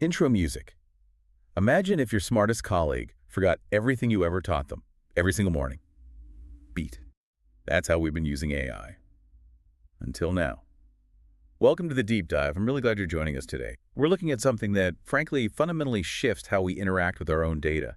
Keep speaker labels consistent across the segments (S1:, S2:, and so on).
S1: Intro music. Imagine if your smartest colleague forgot everything you ever taught them, every single morning. Beat. That's how we've been using AI. Until now. Welcome to the deep dive. I'm really glad you're joining us today. We're looking at something that, frankly, fundamentally shifts how we interact with our own data.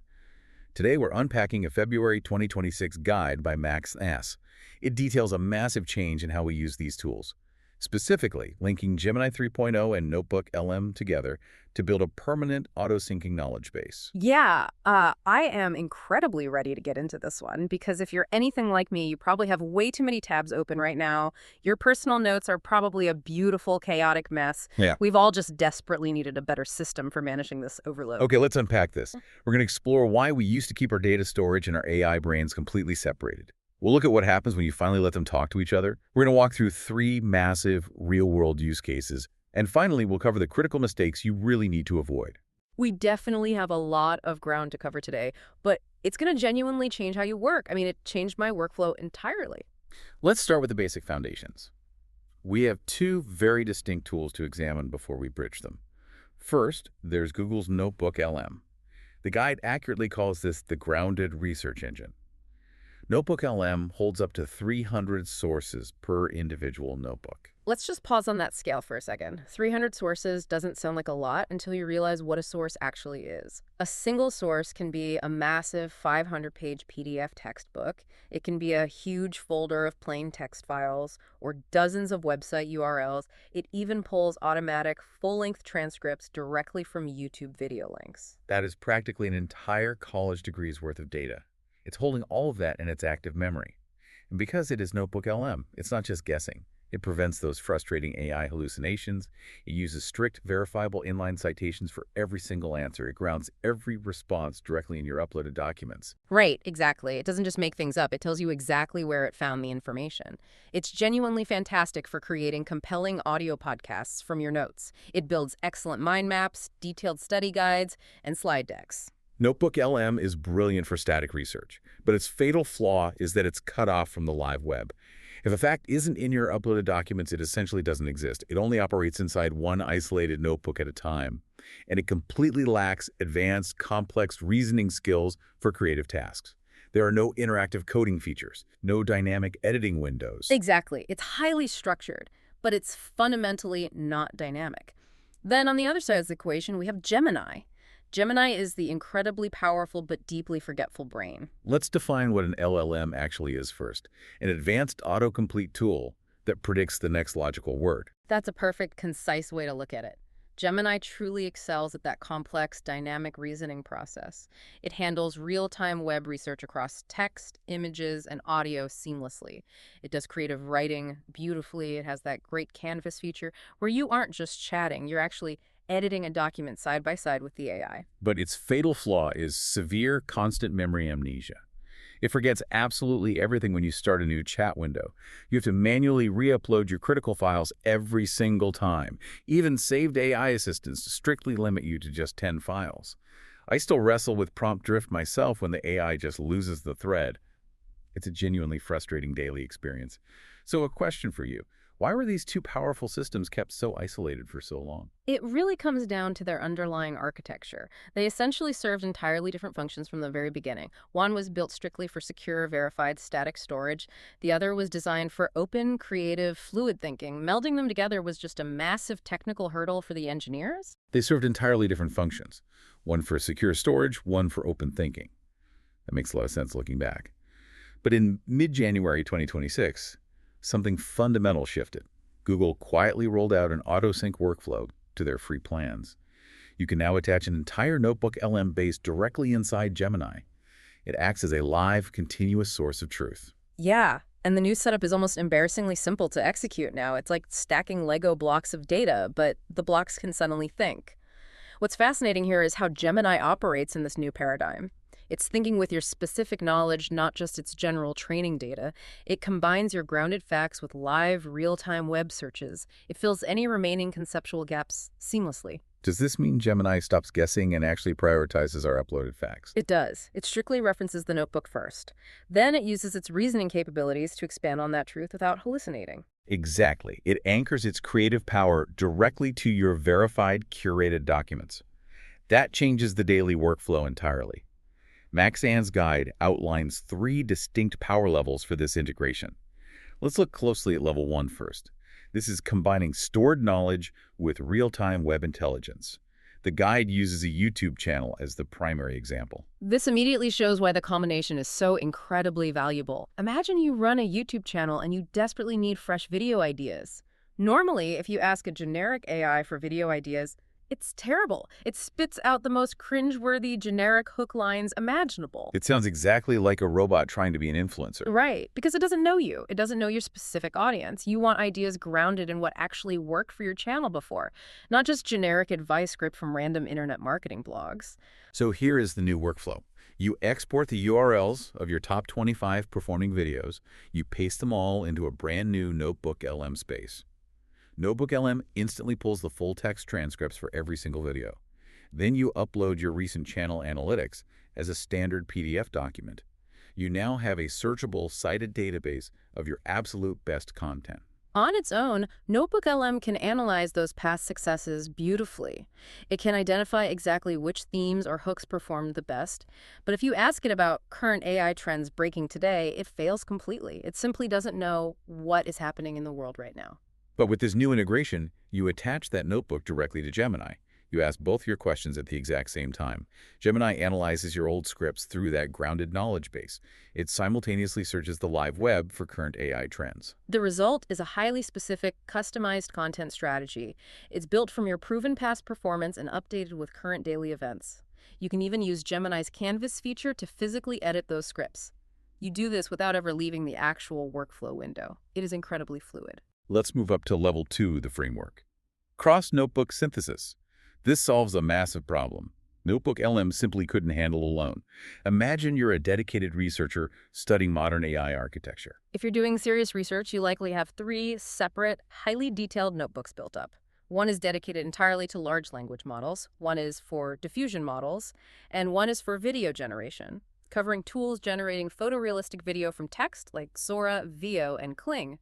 S1: Today, we're unpacking a February 2026 guide by Max Nass. It details a massive change in how we use these tools, specifically linking Gemini 3.0 and NotebookLM together to build a permanent auto-syncing knowledge base.
S2: Yeah, I am incredibly ready to get into this one because if you're anything like me, you probably have way too many tabs open right now. Your personal notes are probably a beautiful, chaotic mess.
S1: Yeah.
S2: We've all just desperately needed a better system for managing this overload.
S1: Okay, let's unpack this. We're going to explore why we used to keep our data storage and our AI brains completely separated. We'll look at what happens when you finally let them talk to each other. We're going to walk through 3 massive, real-world use cases. And finally, we'll cover the critical mistakes you really need to avoid.
S2: We definitely have a lot of ground to cover today, but it's going to genuinely change how you work. I mean, it changed my workflow entirely.
S1: Let's start with the basic foundations. We have 2 very distinct tools to examine before we bridge them. First, there's Google's NotebookLM. The guide accurately calls this the grounded research engine. NotebookLM holds up to 300 sources per individual notebook.
S2: Let's just pause on that scale for a second. 300 sources doesn't sound like a lot until you realize what a source actually is. A single source can be a massive 500-page PDF textbook. It can be a huge folder of plain text files or dozens of website URLs. It even pulls automatic full-length transcripts directly from YouTube video links.
S1: That is practically an entire college degree's worth of data. It's holding all of that in its active memory. And because it is NotebookLM, it's not just guessing. It prevents those frustrating AI hallucinations. It uses strict, verifiable inline citations for every single answer. It grounds every response directly in your uploaded documents.
S2: Right, exactly. It doesn't just make things up. It tells you exactly where it found the information. It's genuinely fantastic for creating compelling audio podcasts from your notes. It builds excellent mind maps, detailed study guides, and slide decks.
S1: NotebookLM is brilliant for static research, but its fatal flaw is that it's cut off from the live web. If a fact isn't in your uploaded documents, it essentially doesn't exist. It only operates inside one isolated notebook at a time, and it completely lacks advanced, complex reasoning skills for creative tasks. There are no interactive coding features, no dynamic editing windows.
S2: Exactly. It's highly structured, but it's fundamentally not dynamic. Then on the other side of the equation, we have Gemini. Gemini is the incredibly powerful but deeply forgetful brain.
S1: Let's define what an LLM actually is first. An advanced autocomplete tool that predicts the next logical word.
S2: That's a perfect, concise way to look at it. Gemini truly excels at that complex, dynamic reasoning process. It handles real-time web research across text, images, and audio seamlessly. It does creative writing beautifully. It has that great Canvas feature where you aren't just chatting, you're actually editing a document side by side with the AI.
S1: But its fatal flaw is severe constant memory amnesia. It forgets absolutely everything when you start a new chat window. You have to manually re-upload your critical files every single time. Even saved AI assistants strictly limit you to just 10 files. I still wrestle with prompt drift myself when the AI just loses the thread. It's a genuinely frustrating daily experience. So a question for you. Why were these 2 powerful systems kept so isolated for so long?
S2: It really comes down to their underlying architecture. They essentially served entirely different functions from the very beginning. One was built strictly for secure, verified, static storage. The other was designed for open, creative, fluid thinking. Melding them together was just a massive technical hurdle for the engineers.
S1: They served entirely different functions. One for secure storage, one for open thinking. That makes a lot of sense looking back. But in mid-January 2026, something fundamental shifted. Google quietly rolled out an auto-sync workflow to their free plans. You can now attach an entire NotebookLM base directly inside Gemini. It acts as a live, continuous source of truth.
S2: Yeah, and the new setup is almost embarrassingly simple to execute now. It's like stacking Lego blocks of data, but the blocks can suddenly think. What's fascinating here is how Gemini operates in this new paradigm. It's thinking with your specific knowledge, not just its general training data. It combines your grounded facts with live, real-time web searches. It fills any remaining conceptual gaps seamlessly.
S1: Does this mean Gemini stops guessing and actually prioritizes our uploaded facts?
S2: It does. It strictly references the notebook first. Then it uses its reasoning capabilities to expand on that truth without hallucinating.
S1: Exactly. It anchors its creative power directly to your verified, curated documents. That changes the daily workflow entirely. Maxan's guide outlines 3 distinct power levels for this integration. Let's look closely at level 1 first. This is combining stored knowledge with real-time web intelligence. The guide uses a YouTube channel as the primary example.
S2: This immediately shows why the combination is so incredibly valuable. Imagine you run a YouTube channel and you desperately need fresh video ideas. Normally, if you ask a generic AI for video ideas, it's terrible. It spits out the most cringeworthy generic hook lines imaginable.
S1: It sounds exactly like a robot trying to be an influencer.
S2: Right, because it doesn't know you. It doesn't know your specific audience. You want ideas grounded in what actually worked for your channel before, not just generic advice script from random internet marketing blogs.
S1: So here is the new workflow. You export the URLs of your top 25 performing videos. You paste them all into a brand new NotebookLM space. NotebookLM instantly pulls the full text transcripts for every single video. Then you upload your recent channel analytics as a standard PDF document. You now have a searchable, cited database of your absolute best content.
S2: On its own, NotebookLM can analyze those past successes beautifully. It can identify exactly which themes or hooks performed the best. But if you ask it about current AI trends breaking today, it fails completely. It simply doesn't know what is happening in the world right now.
S1: But with this new integration, you attach that notebook directly to Gemini. You ask both your questions at the exact same time. Gemini analyzes your old scripts through that grounded knowledge base. It simultaneously searches the live web for current AI trends.
S2: The result is a highly specific, customized content strategy. It's built from your proven past performance and updated with current daily events. You can even use Gemini's Canvas feature to physically edit those scripts. You do this without ever leaving the actual workflow window. It is incredibly fluid.
S1: Let's move up to level 2, the framework. Cross-notebook synthesis. This solves a massive problem. NotebookLM simply couldn't handle alone. Imagine you're a dedicated researcher studying modern AI architecture.
S2: If you're doing serious research, you likely have 3 separate, highly detailed notebooks built up. One is dedicated entirely to large language models, one is for diffusion models, and one is for video generation, covering tools generating photorealistic video from text like Sora, Veo, and Kling.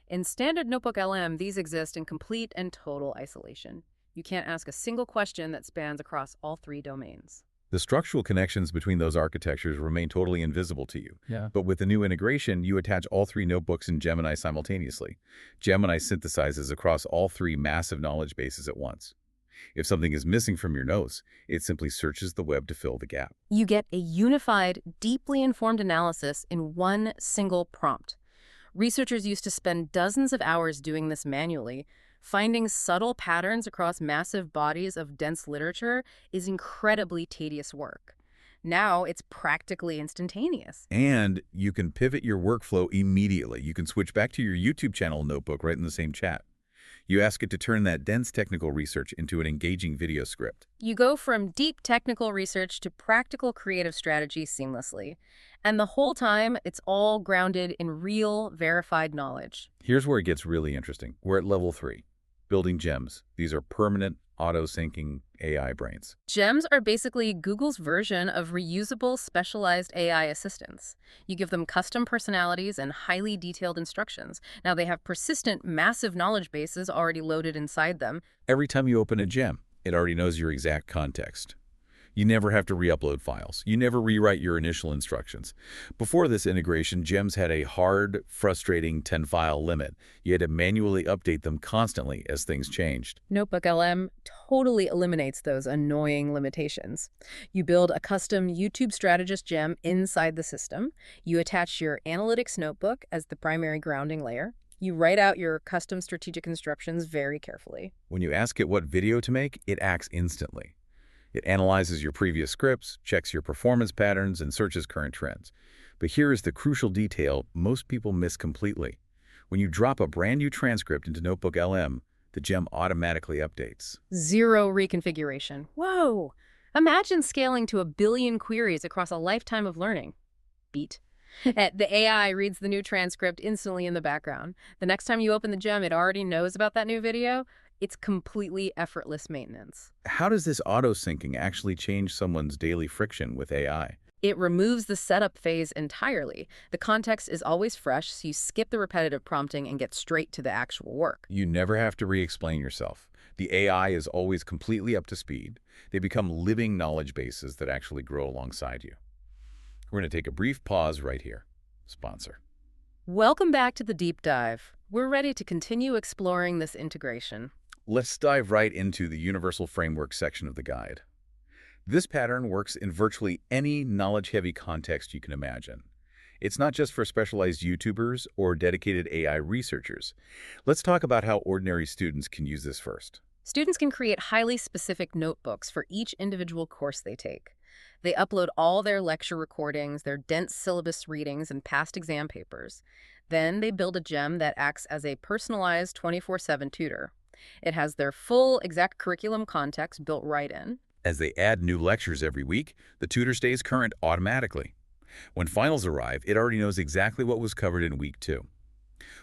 S2: In standard NotebookLM, these exist in complete and total isolation. You can't ask a single question that spans across all 3 domains.
S1: The structural connections between those architectures remain totally invisible to you. But with the new integration, you attach all 3 notebooks in Gemini simultaneously. Gemini synthesizes across all 3 massive knowledge bases at once. If something is missing from your notes, it simply searches the web to fill the gap.
S2: You get a unified, deeply informed analysis in one single prompt. Researchers used to spend dozens of hours doing this manually. Finding subtle patterns across massive bodies of dense literature is incredibly tedious work. Now it's practically instantaneous.
S1: And you can pivot your workflow immediately. You can switch back to your YouTube channel notebook right in the same chat. You ask it to turn that dense technical research into an engaging video script.
S2: You go from deep technical research to practical creative strategy seamlessly. And the whole time, it's all grounded in real, verified knowledge.
S1: Here's where it gets really interesting. We're at level 3, building gems. These are permanent, auto-syncing AI brains.
S2: Gems are basically Google's version of reusable, specialized AI assistants. You give them custom personalities and highly detailed instructions. Now they have persistent, massive knowledge bases already loaded inside them.
S1: Every time you open a gem, it already knows your exact context. You never have to re-upload files. You never rewrite your initial instructions. Before this integration, gems had a hard, frustrating 10-file limit. You had to manually update them constantly as things changed.
S2: NotebookLM totally eliminates those annoying limitations. You build a custom YouTube Strategist gem inside the system. You attach your analytics notebook as the primary grounding layer. You write out your custom strategic instructions very carefully.
S1: When you ask it what video to make, it acts instantly. It analyzes your previous scripts, checks your performance patterns, and searches current trends. But here is the crucial detail most people miss completely. When you drop a brand new transcript into NotebookLM, the gem automatically updates.
S2: 0 reconfiguration. Whoa! Imagine scaling to 1 billion queries across a lifetime of learning. Beat. The AI reads the new transcript instantly in the background. The next time you open the gem, it already knows about that new video. It's completely effortless maintenance.
S1: How does this auto-syncing actually change someone's daily friction with AI?
S2: It removes the setup phase entirely. The context is always fresh, so you skip the repetitive prompting and get straight to the actual work.
S1: You never have to re-explain yourself. The AI is always completely up to speed. They become living knowledge bases that actually grow alongside you. We're going to take a brief pause right here. Sponsor.
S2: Welcome back to the deep dive. We're ready to continue exploring this integration.
S1: Let's dive right into the Universal Framework section of the guide. This pattern works in virtually any knowledge-heavy context you can imagine. It's not just for specialized YouTubers or dedicated AI researchers. Let's talk about how ordinary students can use this first.
S2: Students can create highly specific notebooks for each individual course they take. They upload all their lecture recordings, their dense syllabus readings, and past exam papers. Then they build a gem that acts as a personalized 24/7 tutor. It has their full exact curriculum context built right in.
S1: As they add new lectures every week, the tutor stays current automatically. When finals arrive, it already knows exactly what was covered in week 2.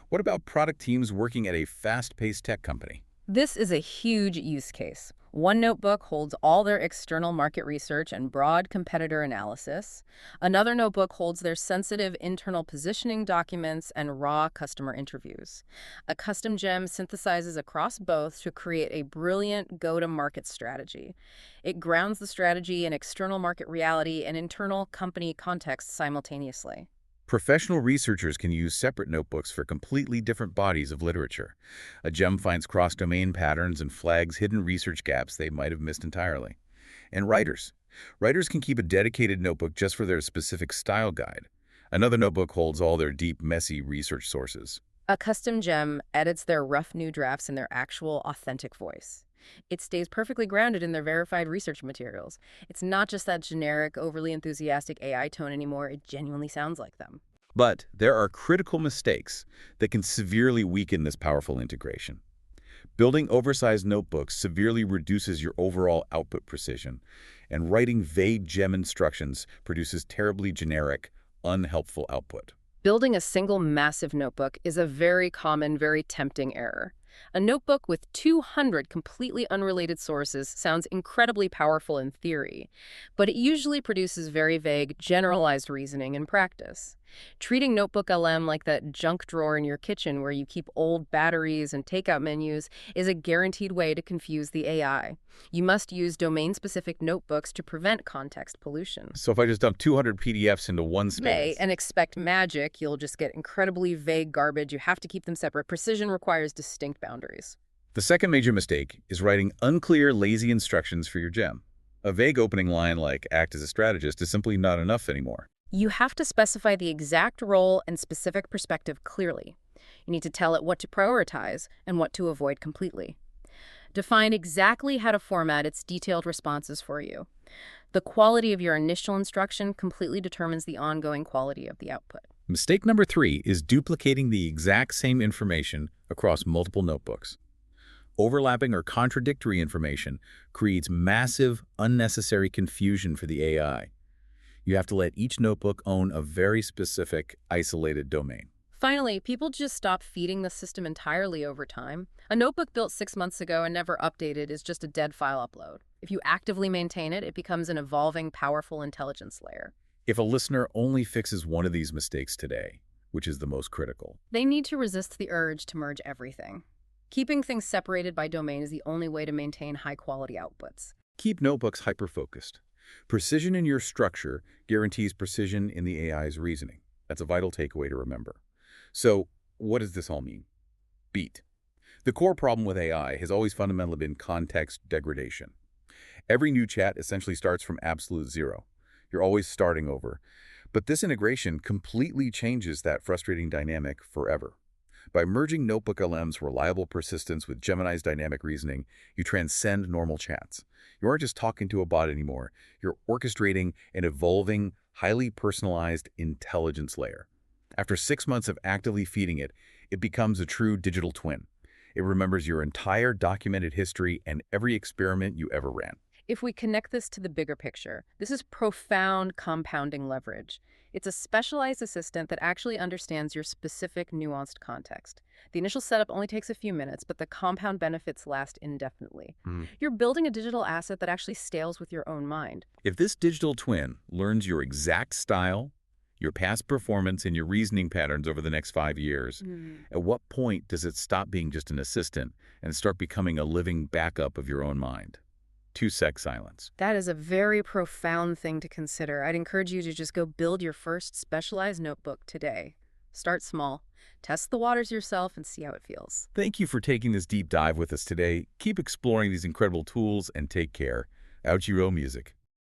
S1: What about product teams working at a fast-paced tech company?
S2: This is a huge use case. One notebook holds all their external market research and broad competitor analysis. Another notebook holds their sensitive internal positioning documents and raw customer interviews. A custom gem synthesizes across both to create a brilliant go-to-market strategy. It grounds the strategy in external market reality and internal company context simultaneously.
S1: Professional researchers can use separate notebooks for completely different bodies of literature. A gem finds cross-domain patterns and flags hidden research gaps they might have missed entirely. And writers. Writers can keep a dedicated notebook just for their specific style guide. Another notebook holds all their deep, messy research sources.
S2: A custom gem edits their rough new drafts in their actual, authentic voice. It stays perfectly grounded in their verified research materials. It's not just that generic, overly enthusiastic AI tone anymore. It genuinely sounds like them.
S1: But there are critical mistakes that can severely weaken this powerful integration. Building oversized notebooks severely reduces your overall output precision, and writing vague gem instructions produces terribly generic, unhelpful output.
S2: Building a single massive notebook is a very common, very tempting error. A notebook with 200 completely unrelated sources sounds incredibly powerful in theory, but it usually produces very vague, generalized reasoning in practice. Treating NotebookLM like that junk drawer in your kitchen where you keep old batteries and takeout menus is a guaranteed way to confuse the AI. You must use domain-specific notebooks to prevent context pollution.
S1: So if I just dump 200 PDFs into one space...
S2: And expect magic, you'll just get incredibly vague garbage. You have to keep them separate. Precision requires distinct boundaries.
S1: The second major mistake is writing unclear, lazy instructions for your gem. A vague opening line like "act as a strategist" is simply not enough anymore.
S2: You have to specify the exact role and specific perspective clearly. You need to tell it what to prioritize and what to avoid completely. Define exactly how to format its detailed responses for you. The quality of your initial instruction completely determines the ongoing quality of the output.
S1: Mistake number 3 is duplicating the exact same information across multiple notebooks. Overlapping or contradictory information creates massive, unnecessary confusion for the AI. You have to let each notebook own a very specific, isolated domain.
S2: Finally, people just stop feeding the system entirely over time. A notebook built 6 months ago and never updated is just a dead file upload. If you actively maintain it, it becomes an evolving, powerful intelligence layer.
S1: If a listener only fixes one of these mistakes today, which is the most critical,
S2: they need to resist the urge to merge everything. Keeping things separated by domain is the only way to maintain high-quality outputs.
S1: Keep notebooks hyper-focused. Precision in your structure guarantees precision in the AI's reasoning. That's a vital takeaway to remember. So, what does this all mean? Beat. The core problem with AI has always fundamentally been context degradation. Every new chat essentially starts from absolute zero. You're always starting over. But this integration completely changes that frustrating dynamic forever. By merging NotebookLM's reliable persistence with Gemini's dynamic reasoning, you transcend normal chats. You aren't just talking to a bot anymore. You're orchestrating an evolving, highly personalized intelligence layer. After 6 months of actively feeding it, it becomes a true digital twin. It remembers your entire documented history and every experiment you ever ran.
S2: If we connect this to the bigger picture, this is profound compounding leverage. It's a specialized assistant that actually understands your specific nuanced context. The initial setup only takes a few minutes, but the compound benefits last indefinitely. You're building a digital asset that actually scales with your own mind.
S1: If this digital twin learns your exact style, your past performance and your reasoning patterns over the next 5 years. At what point does it stop being just an assistant and start becoming a living backup of your own mind? 2-sec silence.
S2: That is a very profound thing to consider. I'd encourage you to just go build your first specialized notebook today. Start small, test the waters yourself, and see how it feels.
S1: Thank you for taking this deep dive with us today. Keep exploring these incredible tools and take care. Ouchiro Music.